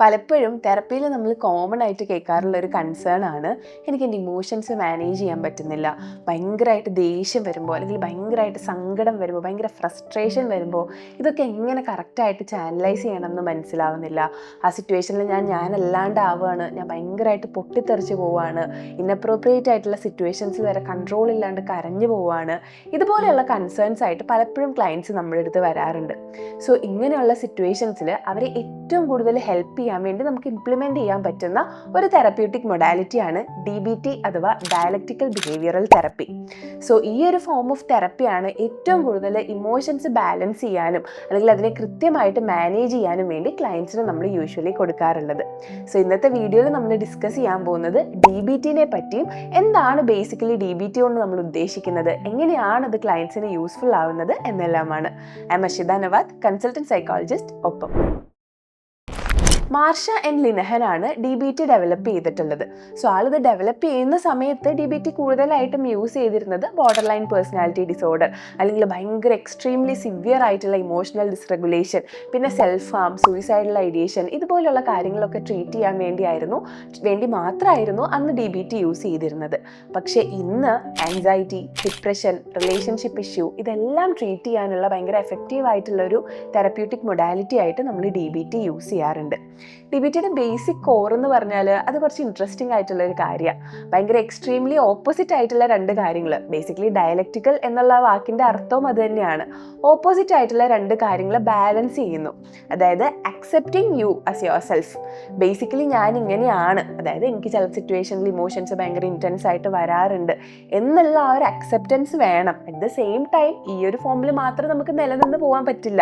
പലപ്പോഴും തെറപ്പിയിൽ നമ്മൾ കോമൺ ആയിട്ട് കേൾക്കാറുള്ള ഒരു കൺസേൺ ആണ്, എനിക്ക് എൻ്റെ ഇമോഷൻസ് മാനേജ് ചെയ്യാൻ പറ്റുന്നില്ല, ഭയങ്കരമായിട്ട് ദേഷ്യം വരുമ്പോൾ അല്ലെങ്കിൽ ഭയങ്കരമായിട്ട് സങ്കടം വരുമ്പോൾ, ഭയങ്കര ഫ്രസ്ട്രേഷൻ വരുമ്പോൾ ഇതൊക്കെ എങ്ങനെ കറക്റ്റായിട്ട് ചാനലൈസ് ചെയ്യണമെന്ന് മനസ്സിലാവുന്നില്ല. ആ സിറ്റുവേഷനിൽ ഞാനല്ലാണ്ടാവുകയാണ്, ഞാൻ ഭയങ്കരമായിട്ട് പൊട്ടിത്തെറിച്ച് പോവുകയാണ്, ഇന്നപ്രോപ്രിയേറ്റ് ആയിട്ടുള്ള സിറ്റുവേഷൻസിൽ വരെ കൺട്രോൾ ഇല്ലാണ്ട് കരഞ്ഞു പോവുകയാണ്. ഇതുപോലെയുള്ള കൺസേൺസ് ആയിട്ട് പലപ്പോഴും ക്ലയൻറ്റ്സ് നമ്മുടെ അടുത്ത് വരാറുണ്ട്. സോ ഇങ്ങനെയുള്ള സിറ്റുവേഷൻസിൽ അവരെ ഏറ്റവും കൂടുതൽ ഹെൽപ്പ് ചെയ്യാൻ വേണ്ടി നമുക്ക് ഇംപ്ലിമെൻറ്റ് ചെയ്യാൻ പറ്റുന്ന ഒരു തെറപ്യൂട്ടിക് മൊഡാലിറ്റിയാണ് DBT അഥവാ ഡയലക്റ്റിക്കൽ ബിഹേവിയറൽ തെറപ്പി. സോ ഈ ഒരു ഫോം ഓഫ് തെറപ്പിയാണ് ഏറ്റവും കൂടുതൽ ഇമോഷൻസ് ബാലൻസ് ചെയ്യാനും അല്ലെങ്കിൽ അതിനെ കൃത്യമായിട്ട് മാനേജ് ചെയ്യാനും വേണ്ടി ക്ലയൻറ്റ്സിന് നമ്മൾ യൂഷ്വലി കൊടുക്കാറുള്ളത്. സോ ഇന്നത്തെ വീഡിയോയിൽ നമ്മൾ ഡിസ്കസ് ചെയ്യാൻ പോകുന്നത് DBTനെ പറ്റിയും എന്താണ് ബേസിക്കലി DBT കൊണ്ട് നമ്മൾ ഉദ്ദേശിക്കുന്നത്, എങ്ങനെയാണ് അത് ക്ലയൻറ്റ്സിന് യൂസ്ഫുൾ ആവുന്നത് എന്നെല്ലാമാണ്. I am Arshitha Nawad, consultant psychologist. ഒപ്പം മാർഷ എൻ ലിനഹനാണ് DBT ഡെവലപ്പ് ചെയ്തിട്ടുള്ളത്. സോ ആളിത് ഡെവലപ്പ് ചെയ്യുന്ന സമയത്ത് DBT കൂടുതലായിട്ടും യൂസ് ചെയ്തിരുന്നത് ബോർഡർ ലൈൻ പേഴ്സണാലിറ്റി ഡിസോർഡർ അല്ലെങ്കിൽ ഭയങ്കര എക്സ്ട്രീംലി സിവിയർ ആയിട്ടുള്ള ഇമോഷണൽ ഡിസ്റെഗുലേഷൻ, പിന്നെ സെൽഫ് ഹാം, സൂയിസൈഡൽ ഐഡിയേഷൻ, ഇതുപോലുള്ള കാര്യങ്ങളൊക്കെ ട്രീറ്റ് ചെയ്യാൻ വേണ്ടി മാത്രമായിരുന്നു അന്ന് DBT യൂസ് ചെയ്തിരുന്നത്. പക്ഷേ ഇന്ന് ആൻസൈറ്റി, ഡിപ്രഷൻ, റിലേഷൻഷിപ്പ് ഇഷ്യൂ ഇതെല്ലാം ട്രീറ്റ് ചെയ്യാനുള്ള ഭയങ്കര എഫക്റ്റീവ് ആയിട്ടുള്ള ഒരു തെറപ്യൂട്ടിക് മൊഡാലിറ്റി ആയിട്ട് നമ്മൾ DBT യൂസ് ചെയ്യാറുണ്ട്. DBTയുടെ ബേസിക് കോർ എന്ന് പറഞ്ഞാൽ അത് കുറച്ച് ഇൻട്രസ്റ്റിംഗ് ആയിട്ടുള്ള ഒരു കാര്യമാണ്. ഭയങ്കര എക്സ്ട്രീംലി ഓപ്പോസിറ്റ് ആയിട്ടുള്ള രണ്ട് കാര്യങ്ങൾ, ബേസിക്കലി ഡയലക്റ്റിക്കൽ എന്നുള്ള വാക്കിൻ്റെ അർത്ഥവും അത് തന്നെയാണ്. ഓപ്പോസിറ്റ് ആയിട്ടുള്ള രണ്ട് കാര്യങ്ങൾ ബാലൻസ് ചെയ്യുന്നു. അതായത് accepting you as yourself. Basically ഞാൻ ഇങ്ങനെയാണ്, അതായത് എനിക്ക് ചില സിറ്റുവേഷനിൽ ഇമോഷൻസ് ഭയങ്കര ഇൻറ്റൻസ് ആയിട്ട് വരാറുണ്ട് എന്നുള്ള ആ ഒരു അക്സെപ്റ്റൻസ് വേണം. അറ്റ് ദ സെയിം ടൈം ഈ ഒരു ഫോമിൽ മാത്രം നമുക്ക് നിലനിന്ന് പോകാൻ പറ്റില്ല.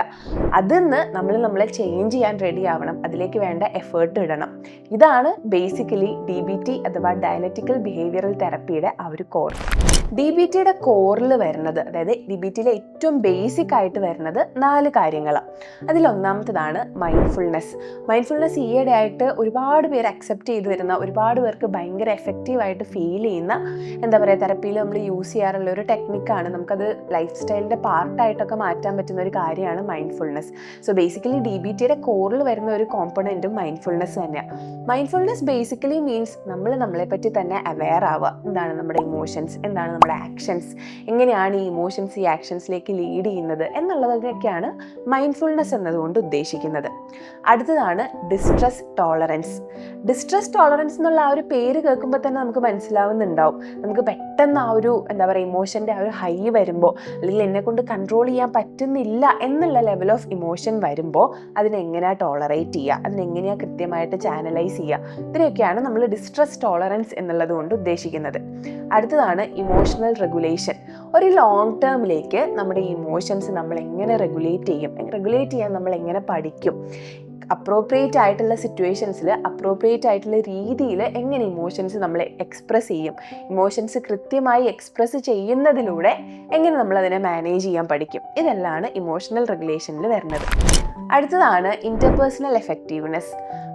അതിന്ന് നമ്മളെ ചേഞ്ച് ചെയ്യാൻ റെഡി ആവണം, അതിലേക്ക് വേണ്ട എഫേർട്ട് ഇടണം. ഇതാണ് ബേസിക്കലി DBT അഥവാ ഡയലക്റ്റിക്കൽ ബിഹേവിയറൽ തെറപ്പിയുടെ ആ ഒരു കോർ. DBTയുടെ കോറിൽ വരുന്നത്, അതായത് DBTയിലെ ഏറ്റവും ബേസിക് ആയിട്ട് വരുന്നത് 4 കാര്യങ്ങളാണ്. അതിലൊന്നാമത്തതാണ് മൈൻഡ്ഫുൾനെസ്. മൈൻഡ്ഫുൾനെസ് ഈയിടെ ആയിട്ട് ഒരുപാട് പേര് അക്സെപ്റ്റ് ചെയ്ത് വരുന്ന, ഒരുപാട് പേർക്ക് ഭയങ്കര എഫക്റ്റീവായിട്ട് ഫീൽ ചെയ്യുന്ന, എന്താ പറയുക, തെറപ്പിയിൽ നമ്മൾ യൂസ് ചെയ്യാറുള്ള ഒരു ടെക്നിക്കാണ്. നമുക്കത് ലൈഫ് സ്റ്റൈലിൻ്റെ പാർട്ടായിട്ടൊക്കെ മാറ്റാൻ പറ്റുന്ന ഒരു കാര്യമാണ് മൈൻഡ്ഫുൾനെസ്. സോ ബേസിക്കലി DBTയുടെ കോറിൽ വരുന്ന ഒരു കോമ്പണൻറ്റും മൈൻഡ്ഫുൾനെസ് തന്നെയാണ്. മൈൻഡ്ഫുൾനെസ് ബേസിക്കലി മീൻസ് നമ്മളെ പറ്റി തന്നെ അവെയർ ആവുക. എന്താണ് നമ്മുടെ ഇമോഷൻസ്, എന്താണ് നമ്മുടെ ആക്ഷൻസ്, എങ്ങനെയാണ് ഈ ഇമോഷൻസ് ഈ ആക്ഷൻസിലേക്ക് ലീഡ് ചെയ്യുന്നത് എന്നുള്ളതൊക്കെയാണ് മൈൻഡ്ഫുൾനെസ് എന്നതുകൊണ്ട് ഉദ്ദേശിക്കുന്നത്. അടുത്തതാണ് ഡിസ്ട്രസ് ടോളറൻസ്. ഡിസ്ട്രസ് ടോളറൻസ് എന്നുള്ള ആ ഒരു പേര് കേൾക്കുമ്പോൾ തന്നെ നമുക്ക് മനസ്സിലാവുന്നുണ്ടാവും, നമുക്ക് പെട്ടെന്ന് ആ ഒരു എന്താ പറയുക ഇമോഷൻ്റെ ആ ഒരു ഹൈ വരുമ്പോൾ അല്ലെങ്കിൽ എന്നെക്കൊണ്ട് കൺട്രോൾ ചെയ്യാൻ പറ്റുന്നില്ല എന്നുള്ള ലെവൽ ഓഫ് ഇമോഷൻ വരുമ്പോൾ അതിനെങ്ങനെയാണ് ടോളറേറ്റ് ചെയ്യുക, അതിനെങ്ങനെയാണ് കൃത്യമായിട്ട് ചാനലൈസ് ചെയ്യുക, ഇതിനെയൊക്കെയാണ് നമ്മൾ ഡിസ്ട്രസ് ടോളറൻസ് എന്നുള്ളത് കൊണ്ട് ഉദ്ദേശിക്കുന്നത്. അടുത്തതാണ് ഇമോഷണൽ റെഗുലേഷൻ. ഒരു ലോങ് ടേമിലേക്ക് നമ്മുടെ ഇമോഷൻസ് നമ്മൾ എങ്ങനെ റെഗുലേറ്റ് ചെയ്യാൻ നമ്മൾ എങ്ങനെ പഠിക്കും, അപ്രോപ്രിയേറ്റ് ആയിട്ടുള്ള സിറ്റുവേഷൻസിൽ അപ്രോപ്രിയേറ്റ് ആയിട്ടുള്ള രീതിയിൽ എങ്ങനെ ഇമോഷൻസ് നമ്മൾ എക്സ്പ്രസ് ചെയ്യും, ഇമോഷൻസ് കൃത്യമായി എക്സ്പ്രസ് ചെയ്യുന്നതിലൂടെ എങ്ങനെ നമ്മളതിനെ മാനേജ് ചെയ്യാൻ പഠിക്കും, ഇതെല്ലാം ഇമോഷണൽ റെഗുലേഷനിൽ വരുന്നത്. അടുത്തതാണ് ഇൻ്റർപേഴ്സണൽ എഫക്റ്റീവ്നെസ്.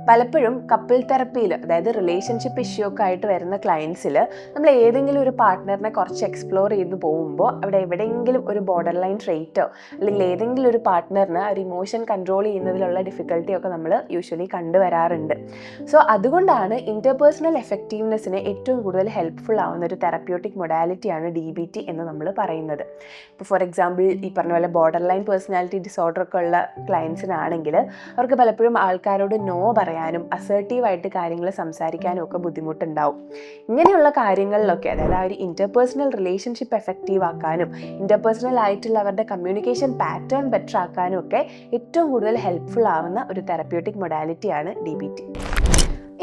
പലപ്പോഴും കപ്പിൾ തെറപ്പിയിൽ, അതായത് റിലേഷൻഷിപ്പ് ഇഷ്യൂ ഒക്കെ ആയിട്ട് വരുന്ന ക്ലയൻസിൽ നമ്മൾ ഏതെങ്കിലും ഒരു പാർട്ട്ണറിനെ കുറച്ച് എക്സ്പ്ലോർ ചെയ്ത് പോകുമ്പോൾ അവിടെ എവിടെയെങ്കിലും ഒരു ബോർഡർ ലൈൻ ട്രെയ്റ്റോ അല്ലെങ്കിൽ ഏതെങ്കിലും ഒരു പാർട്ട്ണറിന് ഒരു ഇമോഷൻ കൺട്രോൾ ചെയ്യുന്നതിലുള്ള ഡിഫിക്കൽട്ടിയൊക്കെ നമ്മൾ യൂഷ്വലി കണ്ടുവരാറുണ്ട്. സോ അതുകൊണ്ടാണ് ഇൻ്റർപേഴ്സണൽ എഫക്റ്റീവ്നെസ്സിന് ഏറ്റവും കൂടുതൽ ഹെൽപ്ഫുൾ ആവുന്ന ഒരു തെറപ്യൂട്ടിക് മൊഡാലിറ്റിയാണ് DBT എന്ന് നമ്മൾ പറയുന്നത്. ഇപ്പോൾ ഫോർ എക്സാമ്പിൾ ഈ പറഞ്ഞ പോലെ ബോർഡർ ലൈൻ പേഴ്സണാലിറ്റി ഡിസോർഡറൊക്കെ ഉള്ള ക്ലയൻസിനാണെങ്കിൽ അവർക്ക് പലപ്പോഴും ആൾക്കാരോട് നോ പറയാനും അസേർട്ടീവായിട്ട് കാര്യങ്ങൾ സംസാരിക്കാനും ഒക്കെ ബുദ്ധിമുട്ടുണ്ടാവും. ഇങ്ങനെയുള്ള കാര്യങ്ങളിലൊക്കെ, അതായത് ആ ഒരു ഇൻ്റർപേഴ്സണൽ റിലേഷൻഷിപ്പ് എഫക്റ്റീവ് ആക്കാനും ഇൻ്റർപേഴ്സണൽ ആയിട്ടുള്ള അവരുടെ കമ്മ്യൂണിക്കേഷൻ പാറ്റേൺ ബെറ്റർ ആക്കാനും ഒക്കെ ഏറ്റവും കൂടുതൽ ഹെൽപ്ഫുൾ ആവുന്ന ഒരു തെറപ്യൂട്ടിക് മൊഡാലിറ്റിയാണ് DBT.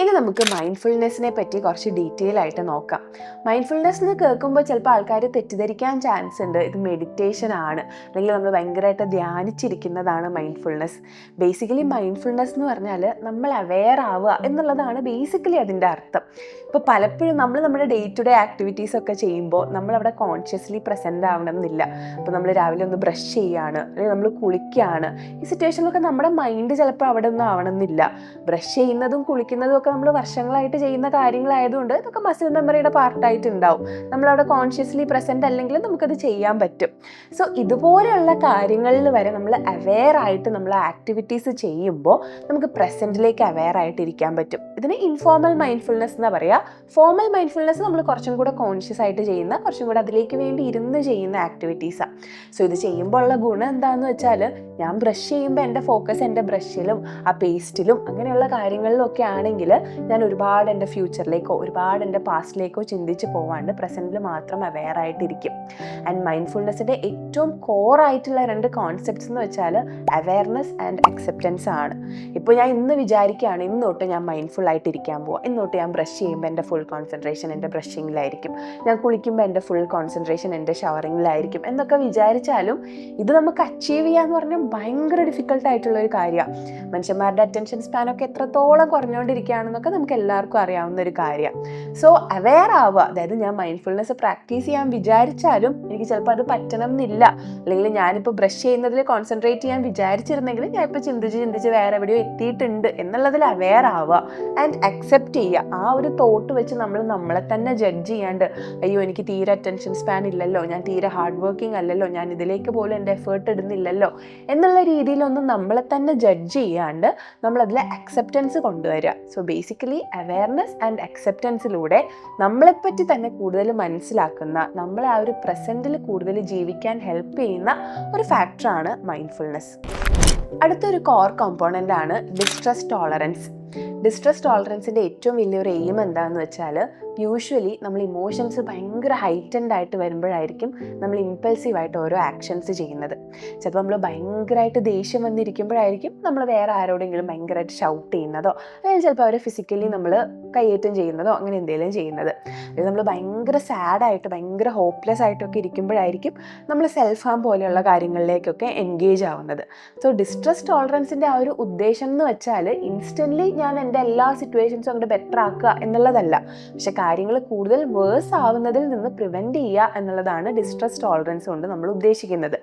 ഇനി നമുക്ക് മൈൻഡ്ഫുൾനെസ്സിനെ പറ്റി കുറച്ച് ഡീറ്റെയിൽ ആയിട്ട് നോക്കാം. മൈൻഡ്ഫുൾനെസ് എന്ന് കേൾക്കുമ്പോൾ ചിലപ്പോൾ ആൾക്കാർ തെറ്റിദ്ധരിക്കാൻ ചാൻസ് ഉണ്ട്, ഇത് മെഡിറ്റേഷൻ ആണ് അല്ലെങ്കിൽ നമ്മൾ ഭയങ്കരമായിട്ട് ധ്യാനിച്ചിരിക്കുന്നതാണ് മൈൻഡ്ഫുൾനെസ്. ബേസിക്കലി മൈൻഡ്ഫുൾനെസ് എന്ന് പറഞ്ഞാൽ നമ്മൾ അവെയർ ആവുക എന്നുള്ളതാണ് ബേസിക്കലി അതിൻ്റെ അർത്ഥം. ഇപ്പോൾ പലപ്പോഴും നമ്മൾ നമ്മുടെ ഡേ ടു ഡേ ആക്ടിവിറ്റീസ് ഒക്കെ ചെയ്യുമ്പോൾ നമ്മളവിടെ കോൺഷ്യസ്ലി പ്രസൻ്റ് ആവണം എന്നില്ല. ഇപ്പോൾ നമ്മൾ രാവിലെ ഒന്ന് ബ്രഷ് ചെയ്യുകയാണ് അല്ലെങ്കിൽ നമ്മൾ കുളിക്കുകയാണ്, ഈ സിറ്റുവേഷനിലൊക്കെ നമ്മുടെ മൈൻഡ് ചിലപ്പോൾ അവിടെ ഒന്നും ആവണം എന്നില്ല. ബ്രഷ് ചെയ്യുന്നതും കുളിക്കുന്നതും ഒക്കെ നമ്മൾ വർഷങ്ങളായിട്ട് ചെയ്യുന്ന കാര്യങ്ങളായതുകൊണ്ട് ഇതൊക്കെ മസിൽ മെമ്മറിയുടെ പാർട്ടായിട്ട് ഉണ്ടാവും. നമ്മളവിടെ കോൺഷ്യസ്ലി പ്രസൻറ്റ് അല്ലെങ്കിൽ നമുക്കത് ചെയ്യാൻ പറ്റും. സോ ഇതുപോലെയുള്ള കാര്യങ്ങളിൽ വരെ നമ്മൾ അവെയർ ആയിട്ട് നമ്മൾ ആക്ടിവിറ്റീസ് ചെയ്യുമ്പോൾ നമുക്ക് പ്രസൻറ്റിലേക്ക് അവെയർ ആയിട്ട് ഇരിക്കാൻ പറ്റും. ഇതിന് ഇൻഫോർമൽ മൈൻഡ്ഫുൾനെസ് എന്നാണ് പറയുക. ഫോർമൽ മൈൻഡ്ഫുൾനെസ് നമ്മൾ കുറച്ചും കൂടെ കോൺഷ്യസ് ആയിട്ട് ചെയ്യുന്ന, കുറച്ചും കൂടെ അതിലേക്ക് വേണ്ടി ഇരുന്ന് ചെയ്യുന്ന ആക്ടിവിറ്റീസാണ്. സോ ഇത് ചെയ്യുമ്പോൾ ഉള്ള ഗുണം എന്താണെന്ന് വെച്ചാൽ, ഞാൻ ബ്രഷ് ചെയ്യുമ്പോൾ എൻ്റെ ഫോക്കസ് എൻ്റെ ബ്രഷിലും ആ പേസ്റ്റിലും അങ്ങനെയുള്ള കാര്യങ്ങളിലൊക്കെ ആണെങ്കിൽ ഞാൻ ഒരുപാട് എൻ്റെ ഫ്യൂച്ചറിലേക്കോ ഒരുപാട് എൻ്റെ പാസ്റ്റിലേക്കോ ചിന്തിച്ച് പോവാണ്ട് പ്രസൻറ്റിൽ മാത്രം അവെയർ ആയിട്ടിരിക്കും. ആൻഡ് മൈൻഡ്ഫുൾനെസ്സിൻ്റെ ഏറ്റവും കോറായിട്ടുള്ള 2 കോൺസെപ്റ്റ്സ് എന്ന് വെച്ചാൽ അവെയർനെസ് ആൻഡ് അക്സെപ്റ്റൻസ് ആണ്. ഇപ്പോൾ ഞാൻ ഇന്ന് വിചാരിക്കുകയാണ് ഇന്ന് തൊട്ട് ഞാൻ മൈൻഡ്ഫുൾ ആയിട്ട് ഇരിക്കാൻ പോവാം, ഇന്ന് തൊട്ട് ഞാൻ ബ്രഷ് ചെയ്യുമ്പോൾ എൻ്റെ ഫുൾ കോൺസെൻട്രേഷൻ എൻ്റെ ബ്രഷിങ്ങിലായിരിക്കും, ഞാൻ കുളിക്കുമ്പോൾ എൻ്റെ ഫുൾ കോൺസെൻട്രേഷൻ എൻ്റെ ഷവറിങ്ങിലായിരിക്കും എന്നൊക്കെ വിചാരിച്ചാലും ഇത് നമുക്ക് അച്ചീവ് ചെയ്യാന്ന് പറഞ്ഞാൽ ഭയങ്കര ഡിഫിക്കൽട്ടായിട്ടുള്ളൊരു കാര്യമാണ്. മനുഷ്യന്മാരുടെ അറ്റൻഷൻ സ്പാനൊക്കെ എത്രത്തോളം കുറഞ്ഞുകൊണ്ടിരിക്കുകയാണെന്നൊക്കെ നമുക്ക് എല്ലാവർക്കും അറിയാവുന്ന ഒരു കാര്യമാണ്. സോ അവെയർ ആവുക, അതായത് ഞാൻ മൈൻഡ്ഫുൾനെസ് പ്രാക്ടീസ് ചെയ്യാൻ വിചാരിച്ചാലും എനിക്ക് ചിലപ്പോൾ അത് പറ്റണം എന്നില്ല, അല്ലെങ്കിൽ ഞാനിപ്പോൾ ബ്രഷ് ചെയ്യുന്നതിൽ കോൺസെൻട്രേറ്റ് ചെയ്യാൻ വിചാരിച്ചിരുന്നെങ്കിൽ ഞാൻ ഇപ്പോൾ ചിന്തിച്ച് വേറെ എവിടെയോ എത്തിയിട്ടുണ്ട് എന്നുള്ളതിൽ അവെയർ ആവുക. ആൻഡ് അക്സെപ്റ്റ് ചെയ്യുക. ആ ഒരു തോട്ട് വെച്ച് നമ്മൾ നമ്മളെ തന്നെ ജഡ്ജ് ചെയ്യാണ്ട് അയ്യോ എനിക്ക് തീരെ അറ്റൻഷൻ സ്പാൻ ഇല്ലല്ലോ, ഞാൻ തീരെ ഹാർഡ് വർക്കിംഗ് അല്ലല്ലോ, ഞാൻ ഇതിലേക്ക് പോലും എൻ്റെ എഫേർട്ട് ഇടുന്നില്ലല്ലോ എന്നുള്ള രീതിയിലൊന്നും നമ്മളെ തന്നെ ജഡ്ജ് ചെയ്യാണ്ട് നമ്മളതിൽ അക്സെപ്റ്റൻസ് കൊണ്ടുവരിക. സോ ബേസിക്കലി അവെയർനെസ് ആൻഡ് അക്സെപ്റ്റൻസിലൂടെ നമ്മളെപ്പറ്റി തന്നെ കൂടുതൽ മനസ്സിലാക്കുന്ന, നമ്മളെ ആ ഒരു പ്രസൻറ്റിൽ കൂടുതൽ ജീവിക്കാൻ ഹെൽപ്പ് ചെയ്യുന്ന ഒരു ഫാക്ടറാണ് മൈൻഡ്ഫുൾനെസ്. അടുത്തൊരു കോർ കോമ്പോണൻ്റ് ആണ് ഡിസ്ട്രസ് ടോളറൻസ്. ഡിസ്ട്രസ് ടോളറൻസിൻ്റെ ഏറ്റവും വലിയൊരു എയിം എന്താണെന്ന് വെച്ചാൽ, യൂഷ്വലി നമ്മൾ ഇമോഷൻസ് ഭയങ്കര ഹൈറ്റൻഡ് ആയിട്ട് വരുമ്പോഴായിരിക്കും നമ്മൾ ഇമ്പൾസീവായിട്ട് ഓരോ ആക്ഷൻസ് ചെയ്യുന്നത്. ചിലപ്പോൾ നമ്മൾ ഭയങ്കരമായിട്ട് ദേഷ്യം വന്നിരിക്കുമ്പോഴായിരിക്കും നമ്മൾ വേറെ ആരോടെങ്കിലും ഭയങ്കരമായിട്ട് ഷൗട്ട് ചെയ്യുന്നതോ, അല്ലെങ്കിൽ ചിലപ്പോൾ അവരെ ഫിസിക്കലി നമ്മൾ കയ്യേറ്റം ചെയ്യുന്നതോ അങ്ങനെ എന്തെങ്കിലും ചെയ്യുന്നത്. അല്ലെങ്കിൽ നമ്മൾ ഭയങ്കര സാഡായിട്ട് ഭയങ്കര ഹോപ്പ്ലെസ് ആയിട്ടൊക്കെ ഇരിക്കുമ്പോഴായിരിക്കും നമ്മൾ സെൽഫ് ഹാം പോലെയുള്ള കാര്യങ്ങളിലേക്കൊക്കെ എൻഗേജ് ആവുന്നത്. സോ ഡിസ്ട്രസ് ടോളറൻസിൻ്റെ ആ ഒരു ഉദ്ദേശം എന്ന് വെച്ചാൽ ഇൻസ്റ്റൻ്റ്ലി ഞാൻ എൻ്റെ എല്ലാ സിറ്റുവേഷൻസും അങ്ങോട്ട് ബെറ്റർ ആക്കുക എന്നുള്ളതല്ല, പക്ഷെ കാര്യങ്ങൾ കൂടുതൽ വേഴ്സ് ആവുന്നതിൽ നിന്ന് പ്രിവെൻറ്റ് ചെയ്യുക എന്നുള്ളതാണ് ഡിസ്ട്രസ് ടോളറൻസ് കൊണ്ട് നമ്മൾ ഉദ്ദേശിക്കുന്നത്.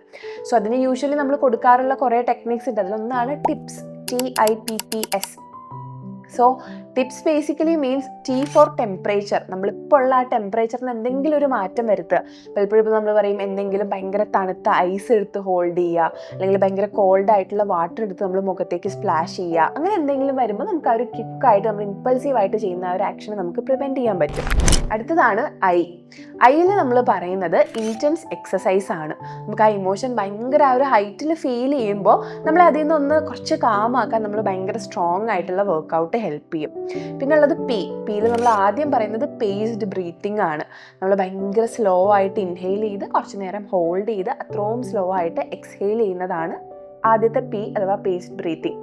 സോ അതിന് യൂഷ്വലി നമ്മൾ കൊടുക്കാറുള്ള കുറേ ടെക്നിക്സ് ഉണ്ട്. അതിലൊന്നാണ് tips, TIPPS. So tips basically means T four temperature. നമ്മളിപ്പോൾ ഉള്ള ആ ടെമ്പറേച്ചറിന് എന്തെങ്കിലും ഒരു മാറ്റം വരുത്തുക. പലപ്പോഴും ഇപ്പോൾ നമ്മൾ പറയും എന്തെങ്കിലും ഭയങ്കര തണുത്ത ഐസ് എടുത്ത് ഹോൾഡ് ചെയ്യുക, അല്ലെങ്കിൽ ഭയങ്കര കോൾഡ് ആയിട്ടുള്ള വാട്ടർ എടുത്ത് നമ്മൾ മുഖത്തേക്ക് സ്പ്ലാഷ് ചെയ്യുക. അങ്ങനെ എന്തെങ്കിലും വരുമ്പോൾ നമുക്ക് ആ ഒരു ക്വിക്കായിട്ട് നമ്മൾ ഇമ്പൾസീവായിട്ട് ചെയ്യുന്ന ആ ഒരു ആക്ഷൻ നമുക്ക് പ്രിവെൻറ്റ് ചെയ്യാൻ പറ്റും. അടുത്തതാണ് ഐയിൽ നമ്മൾ പറയുന്നത് ഇൻറ്റൻസ് എക്സസൈസ് ആണ്. നമുക്ക് ആ ഇമോഷൻ ഭയങ്കര ആ ഒരു ഹൈറ്റിൽ ഫീൽ ചെയ്യുമ്പോൾ നമ്മൾ അതിൽ നിന്നൊന്ന് കുറച്ച് കാമാക്കാൻ നമ്മൾ ഭയങ്കര സ്ട്രോങ് ആയിട്ടുള്ള വർക്കൗട്ട് ഹെൽപ്പ് ചെയ്യും. പിന്നെ ഉള്ളത് പിയിൽ നമ്മൾ ആദ്യം പറയുന്നത് പേസ്ഡ് ബ്രീത്തിങ് ആണ്. നമ്മൾ ഭയങ്കര സ്ലോ ആയിട്ട് ഇൻഹെയിൽ ചെയ്ത് കുറച്ച് നേരം ഹോൾഡ് ചെയ്ത് അത്രയും സ്ലോ ആയിട്ട് എക്സ്ഹെയിൽ ചെയ്യുന്നതാണ് ആദ്യത്തെ P അഥവാ പേസ്ഡ് ബ്രീത്തിങ്.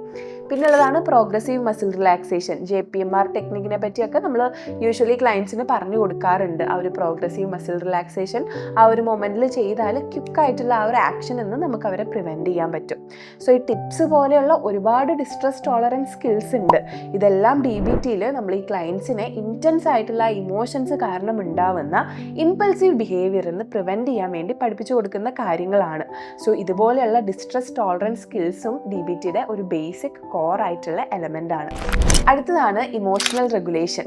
പിന്നുള്ളതാണ് പ്രോഗ്രസീവ് മസിൽ റിലാക്സേഷൻ. JPMR ടെക്നിക്കിനെ പറ്റിയൊക്കെ നമ്മൾ യൂഷ്വലി ക്ലയൻസിന് പറഞ്ഞു കൊടുക്കാറുണ്ട്. ആ ഒരു പ്രോഗ്രസീവ് മസിൽ റിലാക്സേഷൻ ആ ഒരു മൊമെൻറ്റിൽ ചെയ്താൽ ക്വിക്കായിട്ടുള്ള ആ ഒരു ആക്ഷൻ എന്ന് നമുക്ക് അവരെ പ്രിവെൻറ്റ് ചെയ്യാൻ പറ്റും. സോ ഈ ടിപ്സ് പോലെയുള്ള ഒരുപാട് ഡിസ്ട്രസ് ടോളറൻസ് സ്കിൽസ് ഉണ്ട്. ഇതെല്ലാം DBTയിൽ നമ്മൾ ഈ ക്ലയൻസിനെ ഇൻറ്റൻസ് ആയിട്ടുള്ള ഇമോഷൻസ് കാരണം ഉണ്ടാവുന്ന ഇമ്പൾസീവ് ബിഹേവിയറിൽ പ്രിവെൻറ്റ് ചെയ്യാൻ വേണ്ടി പഠിപ്പിച്ചു കൊടുക്കുന്ന കാര്യങ്ങളാണ്. സോ ഇതുപോലെയുള്ള ഡിസ്ട്രസ് ടോളറൻസ് സ്കിൽസും DBTയുടെ ഒരു ബേസിക് കോർ ആയിട്ടുള്ള എലമെൻ്റ് ആണ്. അടുത്തതാണ് ഇമോഷണൽ റെഗുലേഷൻ.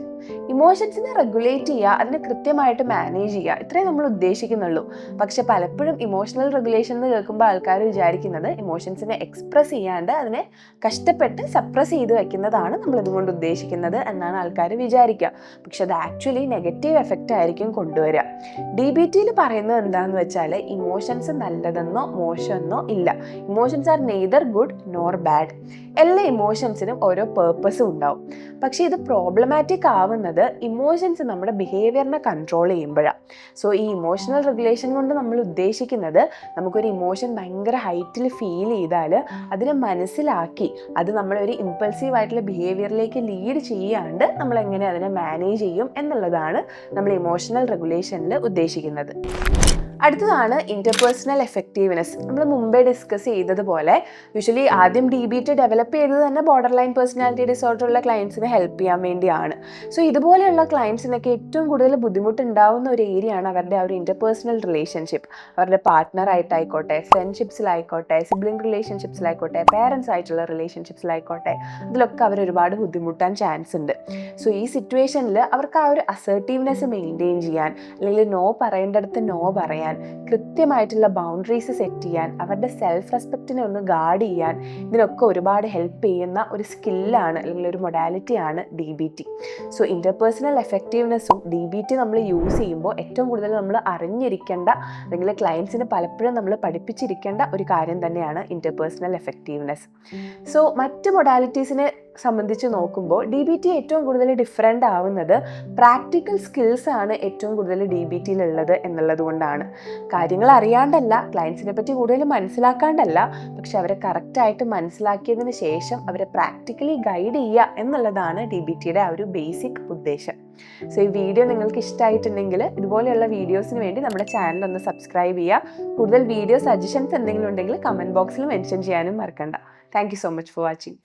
ഇമോഷൻസിനെ റെഗുലേറ്റ് ചെയ്യുക, അതിനെ കൃത്യമായിട്ട് മാനേജ് ചെയ്യുക, ഇത്രയും നമ്മൾ ഉദ്ദേശിക്കുന്നുള്ളൂ. പക്ഷെ പലപ്പോഴും ഇമോഷണൽ റെഗുലേഷൻ എന്ന് കേൾക്കുമ്പോൾ ആൾക്കാർ വിചാരിക്കുന്നത് ഇമോഷൻസിനെ എക്സ്പ്രസ് ചെയ്യാണ്ട് അതിനെ കഷ്ടപ്പെട്ട് സപ്രസ് ചെയ്ത് വെക്കുന്നതാണ് നമ്മളിതുകൊണ്ട് ഉദ്ദേശിക്കുന്നത് എന്നാണ് ആൾക്കാർ വിചാരിക്കുക. പക്ഷെ അത് ആക്ച്വലി നെഗറ്റീവ് എഫക്റ്റ് ആയിരിക്കും കൊണ്ടുവരിക. DBTയിൽ പറയുന്നത് എന്താണെന്ന് വെച്ചാൽ ഇമോഷൻസ് നല്ലതെന്നോ മോശമെന്നോ ഇല്ല. Emotions are neither good nor bad. എല്ലാ ഇമോഷൻസിനും ഓരോ പേർപ്പസും ഉണ്ടാവും. പക്ഷേ ഇത് പ്രോബ്ലമാറ്റിക് ആവുന്നത് ഇമോഷൻസ് നമ്മുടെ ബിഹേവിയറിനെ കൺട്രോൾ ചെയ്യുമ്പോഴാണ്. സോ ഈ ഇമോഷണൽ റെഗുലേഷൻ കൊണ്ട് നമ്മൾ ഉദ്ദേശിക്കുന്നത് നമുക്കൊരു ഇമോഷൻ ഭയങ്കര ഹൈറ്റിൽ ഫീൽ ചെയ്താൽ അതിനെ മനസ്സിലാക്കി അത് നമ്മളൊരു ഇമ്പൾസീവ് ആയിട്ടുള്ള ബിഹേവിയറിലേക്ക് ലീഡ് ചെയ്യാണ്ട് നമ്മൾ എങ്ങനെ അതിനെ മാനേജ് ചെയ്യും എന്നുള്ളതാണ് നമ്മൾ ഇമോഷണൽ റെഗുലേഷനിൽ ഉദ്ദേശിക്കുന്നത്. അടുത്തതാണ് ഇന്റർപേഴ്സണൽ എഫക്റ്റീവ്നെസ്. നമ്മൾ മുമ്പേ ഡിസ്കസ് ചെയ്തതുപോലെ യൂഷ്വലി ആദ്യം DBT ഡെവലപ്പ് ചെയ്തത് തന്നെ ബോർഡർ ലൈൻ പേഴ്സണാലിറ്റി ഡിസോർഡർ ഉള്ള ക്ലയൻസിനെ ഹെൽപ്പ് ചെയ്യാൻ വേണ്ടിയാണ്. സോ ഇതുപോലെയുള്ള ക്ലയൻസിനൊക്കെ ഏറ്റവും കൂടുതൽ ബുദ്ധിമുട്ടുണ്ടാവുന്ന ഒരു ഏരിയ ആണ് അവരുടെ ആ ഒരു ഇന്റർപേഴ്സണൽ റിലേഷൻഷിപ്പ്. അവരുടെ പാർട്ട്ണറായിട്ടായിക്കോട്ടെ, ഫ്രണ്ട്ഷിപ്സിലായിക്കോട്ടെ, സിബ്ലിംഗ് റിലേഷൻഷിപ്സിലായിക്കോട്ടെ, പേരൻസ് ആയിട്ടുള്ള റിലേഷൻഷിപ്സിലായിക്കോട്ടെ, ഇതിലൊക്കെ അവർ ഒരുപാട് ബുദ്ധിമുട്ടാൻ ചാൻസ് ഉണ്ട്. സോ ഈ സിറ്റുവേഷനിൽ അവർക്ക് ആ ഒരു അസർട്ടീവ്നെസ് മെയിൻറ്റെയിൻ ചെയ്യാൻ, അല്ലെങ്കിൽ നോ പറയേണ്ടടുത്ത് നോ പറയാൻ, കൃത്യമായിട്ടുള്ള ബൗണ്ടറീസ് സെറ്റ് ചെയ്യാൻ, അവരുടെ സെൽഫ് റെസ്പെക്റ്റിനെ ഒന്ന് ഗാർഡ് ചെയ്യാൻ, ഇതിനൊക്കെ ഒരുപാട് ഹെൽപ്പ് ചെയ്യുന്ന ഒരു സ്കില്ലാണ് അല്ലെങ്കിൽ ഒരു മൊഡാലിറ്റിയാണ് DBT. സോ ഇന്റർപേഴ്സണൽ എഫക്റ്റീവ്നെസ്സും DBT നമ്മൾ യൂസ് ചെയ്യുമ്പോൾ ഏറ്റവും കൂടുതൽ നമ്മൾ അറിഞ്ഞിരിക്കേണ്ട അല്ലെങ്കിൽ ക്ലയൻസിന് പലപ്പോഴും നമ്മൾ പഠിപ്പിച്ചിരിക്കേണ്ട ഒരു കാര്യം തന്നെയാണ് ഇന്റർപേഴ്സണൽ എഫക്റ്റീവ്നെസ്. സോ മറ്റ് മൊഡാലിറ്റീസിനെ സംബന്ധിച്ച് നോക്കുമ്പോൾ DBT ഏറ്റവും കൂടുതൽ ഡിഫറെൻ്റ് ആവുന്നത് പ്രാക്ടിക്കൽ സ്കിൽസ് ആണ് ഏറ്റവും കൂടുതൽ DBTയിലുള്ളത് എന്നുള്ളത് കൊണ്ടാണ്. കാര്യങ്ങൾ അറിയാണ്ടല്ല, ക്ലയൻസിനെ പറ്റി കൂടുതൽ മനസ്സിലാക്കാണ്ടല്ല, പക്ഷെ അവരെ കറക്റ്റായിട്ട് മനസ്സിലാക്കിയതിന് ശേഷം അവരെ പ്രാക്ടിക്കലി ഗൈഡ് ചെയ്യുക എന്നുള്ളതാണ് DBTയുടെ ആ ഒരു ബേസിക് ഉദ്ദേശം. സോ ഈ വീഡിയോ നിങ്ങൾക്ക് ഇഷ്ടമായിട്ടുണ്ടെങ്കിൽ ഇതുപോലെയുള്ള വീഡിയോസിന് വേണ്ടി നമ്മുടെ ചാനൽ ഒന്ന് സബ്സ്ക്രൈബ് ചെയ്യുക. കൂടുതൽ വീഡിയോ സജഷൻസ് എന്തെങ്കിലും ഉണ്ടെങ്കിൽ കമൻറ്റ് ബോക്സിൽ മെൻഷൻ ചെയ്യാനും മറക്കണ്ട. Thank you so much for watching.